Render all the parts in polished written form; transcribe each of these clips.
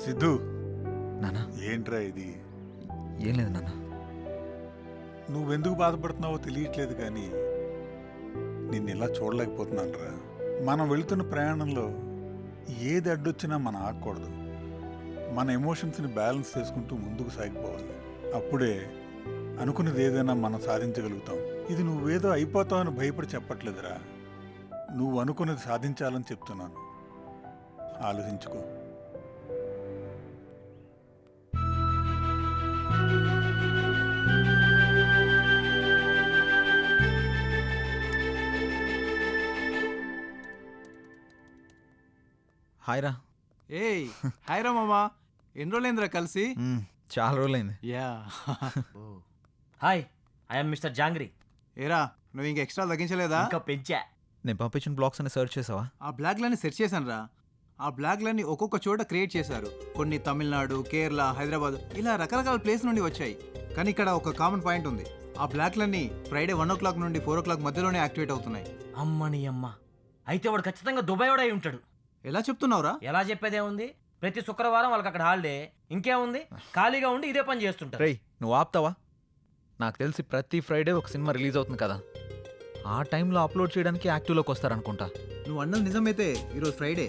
సిద్ధు, నానా ఏంట్రా ఇది? ఏం లేదు నాన్న. నువ్వెందుకు బాధపడుతున్నావో తెలియట్లేదు కానీ నిన్ను ఇలా చూడలేకపోతున్నానురా. మనం వెళుతున్న ప్రయాణంలో ఏది అడ్డొచ్చినా మనం ఆగకూడదు. మన ఎమోషన్స్ని బ్యాలెన్స్ చేసుకుంటూ ముందుకు సాగిపోవాలి. అప్పుడే అనుకున్నది ఏదైనా మనం సాధించగలుగుతాం. ఇది నువ్వేదో అయిపోతావని భయపడి చెప్పట్లేదురా. నువ్వు అనుకున్నది సాధించాలని చెప్తున్నాను. ఆలోచించుకో. హాయ్ రా. ఏయ్ హాయ్ రా మామా, ఎన్ని రోజులైందిరా కలిసి? చాలా రోజులైంది. Yeah. Hi, I'm mister jangri. ఏరా నువ్వు ఇంకా ఎక్స్ట్రా తగ్గించలేదా? ఇంకా పెంచా. నేను పంపించిన బ్లాగ్స్ అని సెర్చ్ చేసావా? ఆ బ్లాగ్లన్నీ సెర్చ్ చేశాను రా. ఆ బ్లాగ్లన్నీ ఒక్కొక్క చోట క్రియేట్ చేశారు. కొన్ని తమిళనాడు, కేరళ, హైదరాబాద్ ఇలా రకరకాల ప్లేస్ నుండి వచ్చాయి. కానీ ఇక్కడ ఒక కామన్ పాయింట్ ఉంది. ఆ బ్లాగ్లన్నీ ఫ్రైడే 1 o'clock నుండి 4 o'clock మధ్యలోనే యాక్టివేట్ అవుతున్నాయి. అమ్మని అమ్మ, అయితే వాడు ఖచ్చితంగా దుబాయ్ వాడు అయి ఉంటాడు. ఎలా చెప్తున్నావురా? ఎలా చెప్పేదే ఉంది, ప్రతి శుక్రవారం వాళ్ళకి అక్కడ హాలిడే. ఇంకేముంది, ఖాళీగా ఉండి ఇదే పని చేస్తుంటారు. రేయ్ నువ్వు ఆపుతావా? నాకు తెలిసి ప్రతి ఫ్రైడే ఒక సినిమా రిలీజ్ అవుతుంది కదా, ఆ టైంలో అప్లోడ్ చేయడానికి యాక్టివ్లోకి వస్తారనుకుంటా. నువ్వు అన్నది నిజమైతే ఈరోజు ఫ్రైడే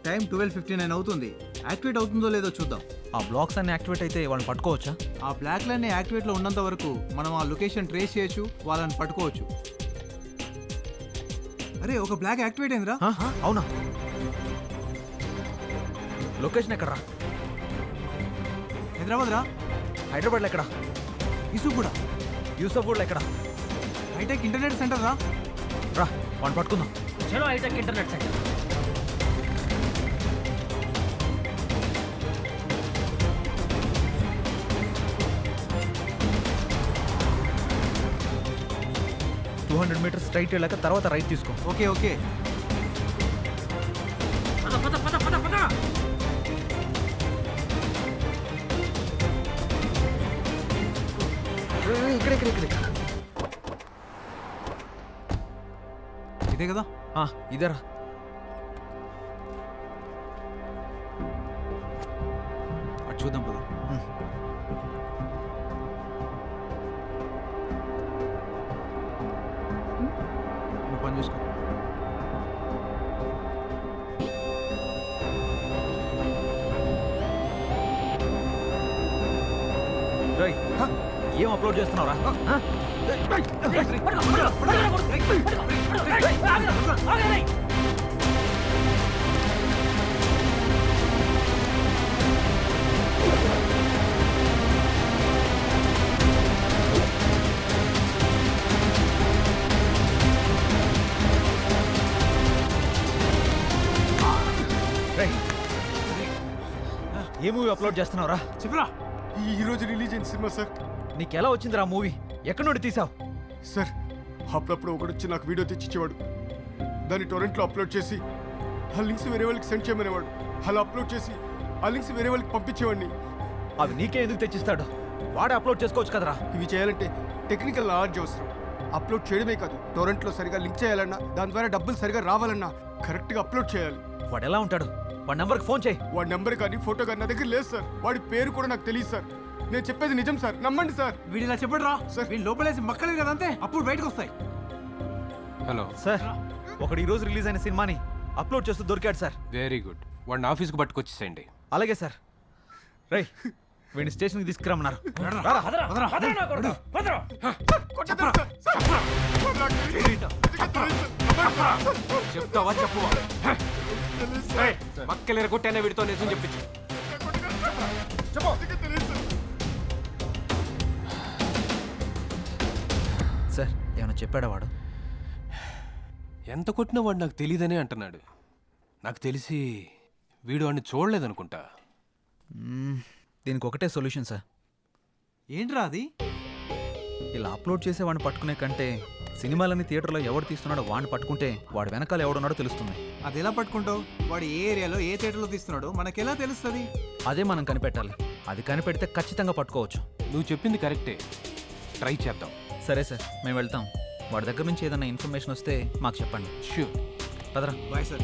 టైం 12:59 అవుతుంది. యాక్టివేట్ అవుతుందో లేదో చూద్దాం. ఆ బ్లాగ్స్ అన్ని యాక్టివేట్ అయితే వాళ్ళని పట్టుకోవచ్చా? ఆ బ్లాక్లన్నీ యాక్టివేట్లో ఉన్నంత వరకు మనం ఆ లొకేషన్ ట్రేస్ చేయొచ్చు, వాళ్ళని పట్టుకోవచ్చు. అరే ఒక బ్లాక్ యాక్టివేట్ అయిందిరా. అవునా? లొకేషన్ ఎక్కడరా? హైదరాబాద్ రా. హైదరాబాద్లో ఎక్కడ? ఇసుగూడ. యూసఫ్గూడలో ఎక్కడ? హైటెక్ ఇంటర్నెట్ సెంటర్ రా. రా వాడిని పట్టుకుందాం. చలో hitech internet centre. Metres straight వెళ్ళాక తర్వాత రైట్ తీసుకో. Okay okay. పద పద పద పద పద. ఇక్కడ ఇదే కదా? ఇదేరా. అటు చూద్దాం పద. నువ్వు పని చూసుకో. రేయ్, ఏం అప్లోడ్ చేస్తున్నావురా? ఏ మూవీ అప్లోడ్ చేస్తున్నావురా? చెప్పరా. ఈరోజు రిలీజ్ అయిన సినిమా సార్. నీకెలా వచ్చిందిరా మూవీ? ఎక్కడి నుండి తీసావు? సార్ అప్పుడప్పుడు ఒకడొచ్చి నాకు వీడియో తెచ్చిచ్చేవాడు. దాన్ని టొరెంట్లో అప్లోడ్ చేసి ఆ లింక్స్ వేరే వాళ్ళకి సెండ్ చేయమనేవాడు. అలా అప్లోడ్ చేసి ఆ లింక్స్ వేరే వాళ్ళకి పంపించేవాడిని. అవి నీకే ఎందుకు తెచ్చిస్తాడు? వాడే అప్లోడ్ చేసుకోవచ్చు కదరా. ఇవి చేయాలంటే టెక్నికల్ నాలెడ్జ్ అవసరం. అప్లోడ్ చేయడమే కాదు, టొరెంట్లో సరిగా లింక్ చేయాలన్నా, దాని ద్వారా డబ్బులు సరిగా రావాలన్నా కరెక్ట్గా అప్లోడ్ చేయాలి. వాడు ఎలా ఉంటాడు? వాడి నెంబర్కి ఫోన్ చేయి. వాడి నెంబర్ కానీ ఫోటో కానీ నా దగ్గర లేదు సార్. వాడి పేరు కూడా నాకు తెలియదు సార్. నేను చెప్పేది నిజం సార్, నమ్మండి సార్. వీడు ఇలా చెప్పడు రా. సార్. వీళ్ళు లోపలేసి మక్కలేదు కదా అంతే, అప్పుడు బయటకు వస్తాయి. హలో సార్, ఒకడు ఈ రోజు రిలీజ్ అయిన సినిమాని అప్లోడ్ చేస్తూ దొరికాడు సార్. Very good. వాడిని ఆఫీస్కి పట్టుకొచ్చేసేయండి. అలాగే సార్. రేయ్ వీడిని స్టేషన్కి తీసుకురమ్మన్నారు. పదరా, పదరా, నా కొడుకు, పదరా. కొట్టొద్దు సార్. సార్, నాకు తెలియదు. చెప్తావా చెప్పువా? మక్కలేరు కొట్టైనా వీడితో నిజం చెప్పించు. సార్ ఏమైనా చెప్పాడా వాడు? ఎంత కొట్టినా వాడు నాకు తెలియదనే అంటున్నాడు. నాకు తెలిసి వీడు వాడిని చూడలేదనుకుంటా. దీనికి ఒకటే సొల్యూషన్ సార్. ఏంట్రా అది? ఇలా అప్లోడ్ చేసే వాడిని పట్టుకునే కంటే సినిమాలని థియేటర్లో ఎవడు తీస్తున్నాడో వాడిని పట్టుకుంటే వాడు వెనకాల ఎవడున్నాడో తెలుస్తుంది. అది ఎలా పట్టుకుంటావు? వాడు ఏ ఏరియాలో ఏ థియేటర్లో తీస్తున్నాడో మనకెలా తెలుస్తుంది? అదే మనం కనిపెట్టాలి. అది కనిపెడితే ఖచ్చితంగా పట్టుకోవచ్చు. నువ్వు చెప్పింది కరెక్టే, ట్రై చేద్దాం. సరే సార్, మేము వెళ్తాం. వాడి దగ్గర నుంచి ఏదైనా ఇన్ఫర్మేషన్ వస్తే మాకు చెప్పండి. ష్యూర్. పదరా. Bye sir.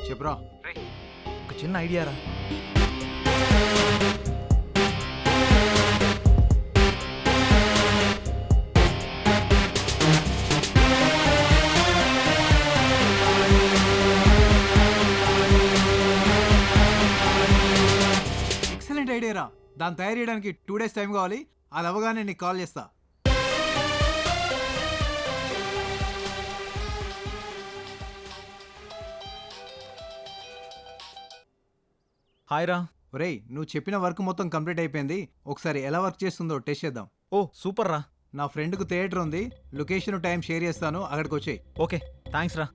చెప్పరా. ఒక చిన్న ఐడియా రా. ఎక్సలెంట్ ఐడియా రా. దాన్ని తయారు చేయడానికి 2 days టైం కావాలి. అది అవ్వగానే నీకు కాల్ చేస్తా. హాయ్ రా. ఒరేయ్, నువ్వు చెప్పిన వర్క్ మొత్తం కంప్లీట్ అయిపోయింది. ఒకసారి ఎలా వర్క్ చేస్తుందో టెస్ట్ చేద్దాం. ఓ సూపర్ రా. నా ఫ్రెండ్కు థియేటర్ ఉంది. లొకేషన్ టైం షేర్ చేస్తాను, అక్కడికి వచ్చేయి. ఓకే థ్యాంక్స్ రా.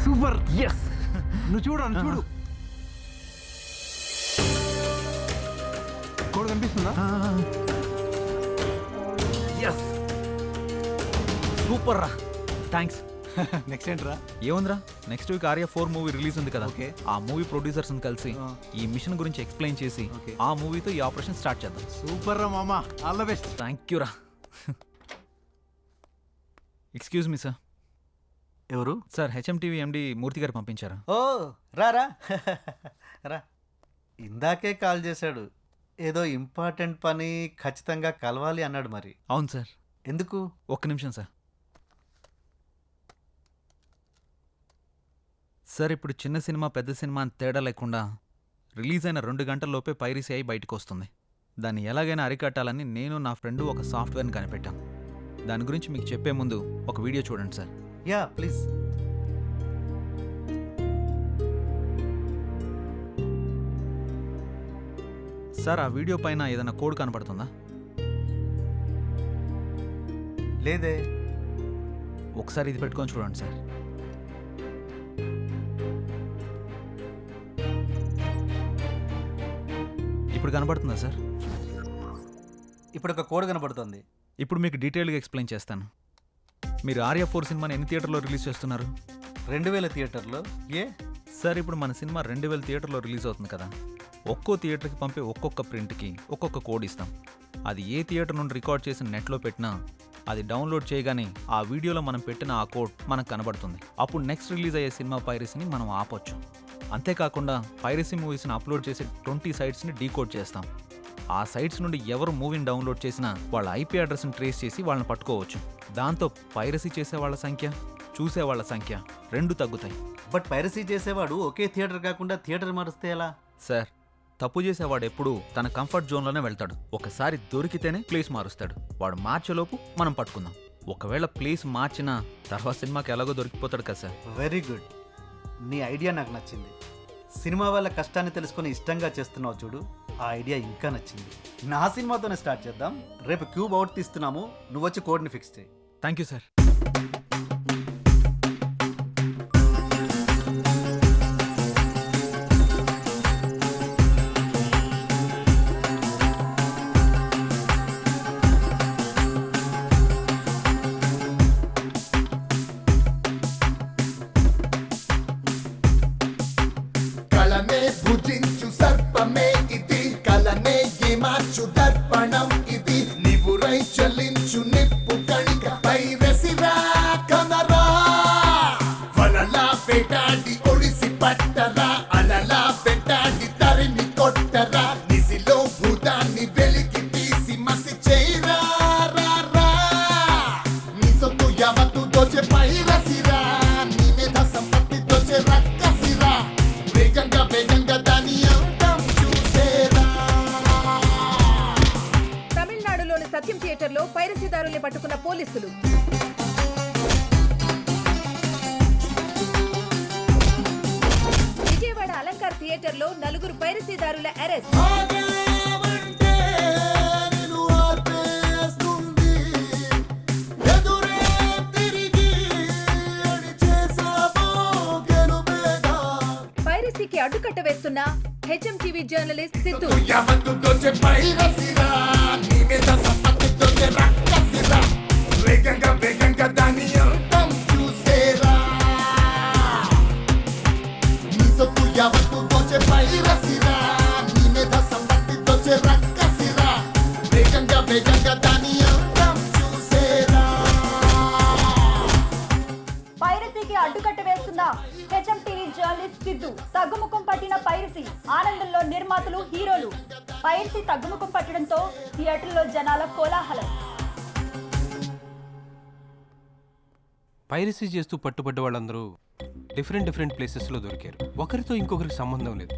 సూపర్. నువ్వు చూడు, నువ్వు చూడు. కోడ్ కనిపిస్తుందా? సూపర్ రా. థ్యాంక్స్. నెక్స్ట్ ఏంట్రా? ఏముందిరా, next week Arya 4 movie release ఉంది కదా. Okay. ఆ మూవీ ప్రొడ్యూసర్స్ కలిసి ఆ. ఈ మిషన్ గురించి ఎక్స్ప్లెయిన్ చేసి Okay. ఆ మూవీతో ఈ ఆపరేషన్ స్టార్ట్ చేద్దాం. సూపర్ రా మామా, all the best. Thank you రా. Excuse me sir. ఎవరు? సార్ హెచ్ఎంటీవీ ఎండి మూర్తి గారు పంపించారా? ఓ రారా రా. ఇందాకే కాల్ చేశాడు. ఏదో ఇంపార్టెంట్ పని, ఖచ్చితంగా కలవాలి అన్నాడు. మరి అవును సార్. ఎందుకు? ఒక్క నిమిషం సార్. సార్ ఇప్పుడు చిన్న సినిమా పెద్ద సినిమా అని తేడా లేకుండా రిలీజ్ అయిన 2 గంటల్లోపే పైరసీ అయి బయటకు వస్తుంది. దాన్ని ఎలాగైనా అరికట్టాలని నేను నా ఫ్రెండ్ ఒక సాఫ్ట్వేర్ని కనిపెట్టాం. దాని గురించి మీకు చెప్పే ముందు ఒక వీడియో చూడండి సార్. Yeah please. సార్ ఆ వీడియో పైన ఏదైనా కోడ్ కనపడుతుందా? లేదే. ఒకసారి ఇది పెట్టుకొని చూడండి సార్. ఇప్పుడు కనపడుతుందా సార్? ఇప్పుడు ఒక కోడ్ కనబడుతుంది. ఇప్పుడు మీకు డీటెయిల్గా ఎక్స్ప్లెయిన్ చేస్తాను. మీరు ఆర్యా 4 సినిమాని ఎన్ని థియేటర్లో రిలీజ్ చేస్తున్నారు? 2000 థియేటర్లో. ఏ సార్ ఇప్పుడు మన సినిమా 2000 థియేటర్లో రిలీజ్ అవుతుంది కదా. ఒక్కో థియేటర్కి పంపే ఒక్కొక్క ప్రింట్కి ఒక్కొక్క కోడ్ ఇస్తాం. అది ఏ థియేటర్ నుండి రికార్డ్ చేసి నెట్లో పెట్టినా అది డౌన్లోడ్ చేయగానే ఆ వీడియోలో మనం పెట్టిన ఆ కోడ్ మనకు కనబడుతుంది. అప్పుడు నెక్స్ట్ రిలీజ్ అయ్యే సినిమా పైరసీని మనం ఆపొచ్చు. అంతేకాకుండా పైరసీ మూవీస్ని అప్లోడ్ చేసే 20 సైట్స్ని డీకోడ్ చేస్తాం. ఆ సైట్స్ నుండి ఎవరు మూవీని డౌన్లోడ్ చేసినా వాళ్ళ ఐపీ అడ్రస్ని ట్రేస్ చేసి వాళ్ళని పట్టుకోవచ్చు. దాంతో పైరసీ చేసే వాళ్ళ సంఖ్య, చూసేవాళ్ల సంఖ్య 2 తగ్గుతాయి. బట్ పైరసీ చేసేవాడు ఒకే థియేటర్ కాకుండా థియేటర్ మారుస్తే ఎలా? సార్ తప్పు చేసేవాడు ఎప్పుడూ తన కంఫర్ట్ జోన్లోనే వెళ్తాడు. ఒకసారి దొరికితేనే ప్లేస్ మారుస్తాడు. వాడు మార్చేలోపు మనం పట్టుకుందాం. ఒకవేళ ప్లేస్ మార్చినా తర్వాత సినిమాకి ఎలాగో దొరికిపోతాడు కదా సార్. Very good. నీ ఐడియా నాకు నచ్చింది. సినిమా వాళ్ళ కష్టాన్ని తెలుసుకొని ఇష్టంగా చేస్తున్నావు చూడు, ఆ ఐడియా ఇంకా నచ్చింది. నా సినిమాతోనే స్టార్ట్ చేద్దాం. రేపు క్యూబ్ అవుట్ తీస్తున్నాము, నువ్వు వచ్చి కోడ్ని ఫిక్స్ చేయి. Thank you sir. కలనే భుజించు సర్పమే ఇది, కలనే మార్చు దర్పణం ఇది, నివురై చలించు నిప్పు కణిక పైరసిరా కనరా, వలలా వేటాడి ఒడిసి పట్టరా, అలలా వేటాడి తరిమి కొట్టరా, నిసిలో భూతాన్ని వెలికి తీసి మసి చేయరా రా రా, నీ సొత్తు యావత్తు దోచే పైరసిరా, నీ మీద సంపత్తి దోచే రక్కసిరా, వేగంగా వేగంగా దాని అంతం చూసేరా. తమిళనాడులోని సత్యం థియేటర్లో పైరసీదారుల్ని పట్టుకున్న పోలీసులు. విజయవాడ అలంకార్ థియేటర్లో 4 పైరసీదారుల అరెస్ట్. ఆగావంటే అడ్డుకట్ట వేస్తున్న హెచ్ఎంటీవీ జర్నలిస్ట్ సిద్ధు. యావత్తు దోచే పైరసిరా నీ మీద సంపత్తి దోచే రక్కసిరా వేగంగా వేగంగా దాని అంతం చూసేరా నీ సొత్తు యావత్తు దోచే పైరసిరా నీ మీద సంపత్తి దోచే రక్కసిరా వేగంగా వేగంగా దాని అంతం చూసేరా. పైరసీకి అడ్డుకట్ట వేస్తున్న హెచ్ఎంటీవీ జర్నలిస్ట్ సిద్ధు. తగ్గుముఖం పట్టిన పైరసీ, ఆనందంలో నిర్మాతలు, హీరోలు. పైరసీ తగ్గుముఖం పట్టడంతో థియేటర్లో జనాల కోలాహలం. పైరసీ చేస్తూ పట్టుబడ్డ వాళ్ళందరూ డిఫరెంట్ ప్లేసెస్లో దొరికారు. ఒకరితో ఇంకొకరికి సంబంధం లేదు.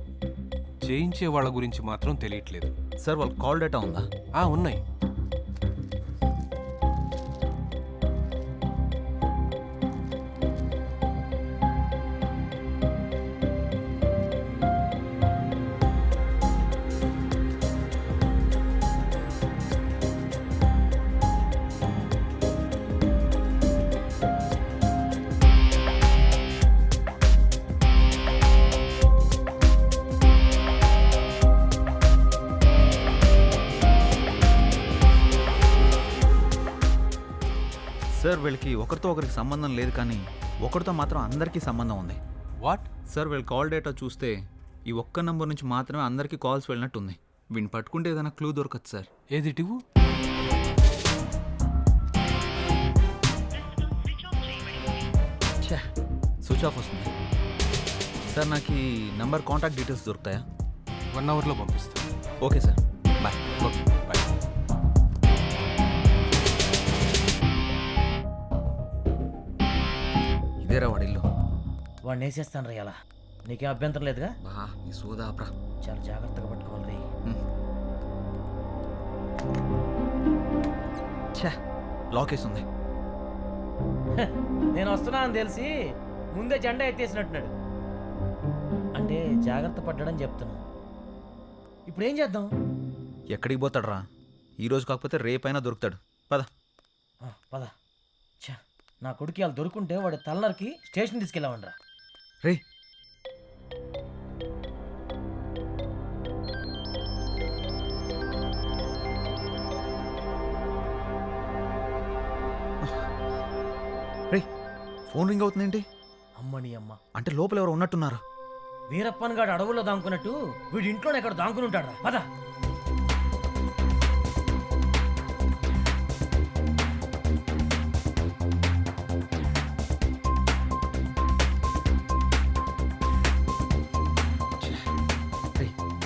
చేయించే వాళ్ళ గురించి మాత్రం తెలియట్లేదు. సార్ వాళ్ళ కాల్ డేటా ఉందా? ఉన్నాయి. సార్ వీళ్ళకి ఒకరితో ఒకరికి సంబంధం లేదు, కానీ ఒకరితో మాత్రం అందరికీ సంబంధం ఉంది. వాట్? సార్ వీళ్ళ కాల్ డేటా చూస్తే ఈ ఒక్క నంబర్ నుంచి మాత్రమే అందరికీ కాల్స్ వెళ్ళినట్టుంది. వీడిని పట్టుకుంటే ఏదైనా క్లూ దొరకదు సార్. ఏది టివు? స్విచ్ ఆఫ్ వస్తుంది. సార్ నాకు ఈ నంబర్ కాంటాక్ట్ డీటెయిల్స్ దొరుకుతాయా? 1 అవర్లో పంపిస్తాను. Okay sir, bye. Okay bye. ఇదేరా వాడి ఇల్లు. వాడిని వేసేస్తాను రా ఇలా. నీకేం అభ్యంతరం లేదుగా? బా నీ సోదాప్రా. చాలా జాగ్రత్తగా పట్టుకోవాలి రే. లాక్ వేసి ఉంది. నేను వస్తున్నా అని తెలిసి ముందే జెండా ఎత్తేసినట్టున్నాడు. అంటే జాగ్రత్త పడ్డాడని చెప్తున్నా. ఇప్పుడు ఏం చేద్దాం? ఎక్కడికి పోతాడు రా? ఈరోజు కాకపోతే రేపైనా దొరుకుతాడు. పద. పద. ఛా, నా కొడుకు వాళ్ళు దొరుకుంటే వాడు తలనరికి స్టేషన్ తీసుకెళ్ళామండ్రా. రే రే ఫోన్ రింగ్ అవుతుందేంటి? అమ్మని అమ్మ. అంటే లోపల ఎవరు ఉన్నట్టున్నారు. వీరప్పన్ గాడు అడవుల్లో దాంకున్నట్టు వీడి ఇంట్లోనే ఎక్కడ దాంకుని ఉంటాడు. పద.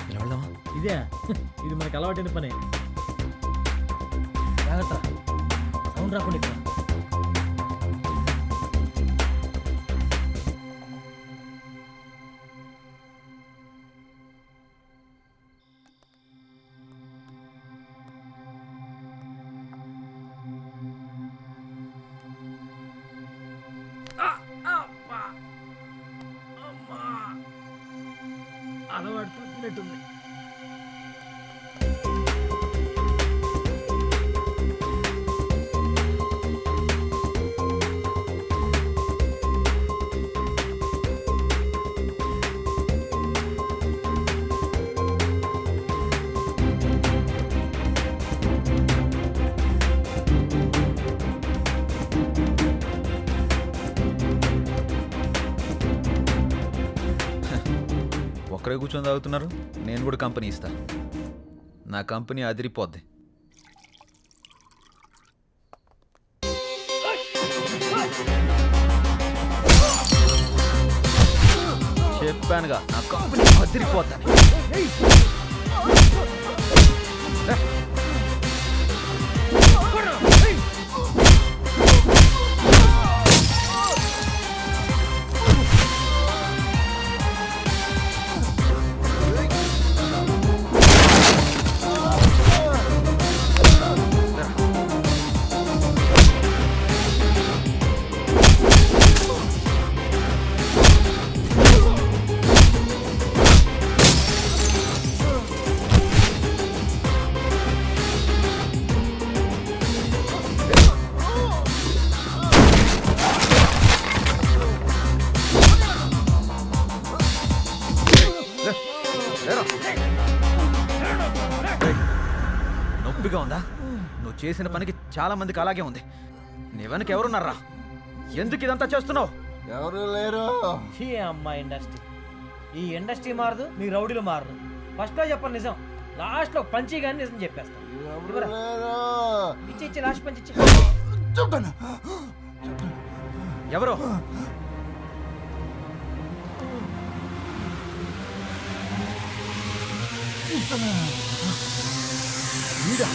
ఇలా వెళ్దామా? ఇదే ఇది మనకు అలవాటైన పనే. జాగ్రత్త, సౌండ్ రాకుండా ఇక్కడ. అలవాటు తప్పినట్టుంది. ఒక్కరే కూర్చొని తాగుతున్నారు. నేను కూడా కంపెనీ ఇస్తా. నా కంపెనీ అదిరిపోద్ది. చెప్పానుగా నా కంపెనీ అదిరిపోద్దని. నొప్పిగా ఉందా? నువ్వు చేసిన పనికి చాలా మందికి అలాగే ఉంది. నీ వెనక ఎవరున్నారా? ఎందుకు ఇదంతా చేస్తున్నావు? ఎవరు లేరు. ఈ అమ్మ ఇండస్ట్రీ, ఈ ఇండస్ట్రీ మారదు, మీ రౌడీలు మారదు. ఫస్ట్లో చెప్పను నిజం, లాస్ట్లో పంచి కానీ నిజం చెప్పేస్తాను. ఇచ్చి లాస్ట్ పంచి ఇచ్చి. ఎవరు? వీడా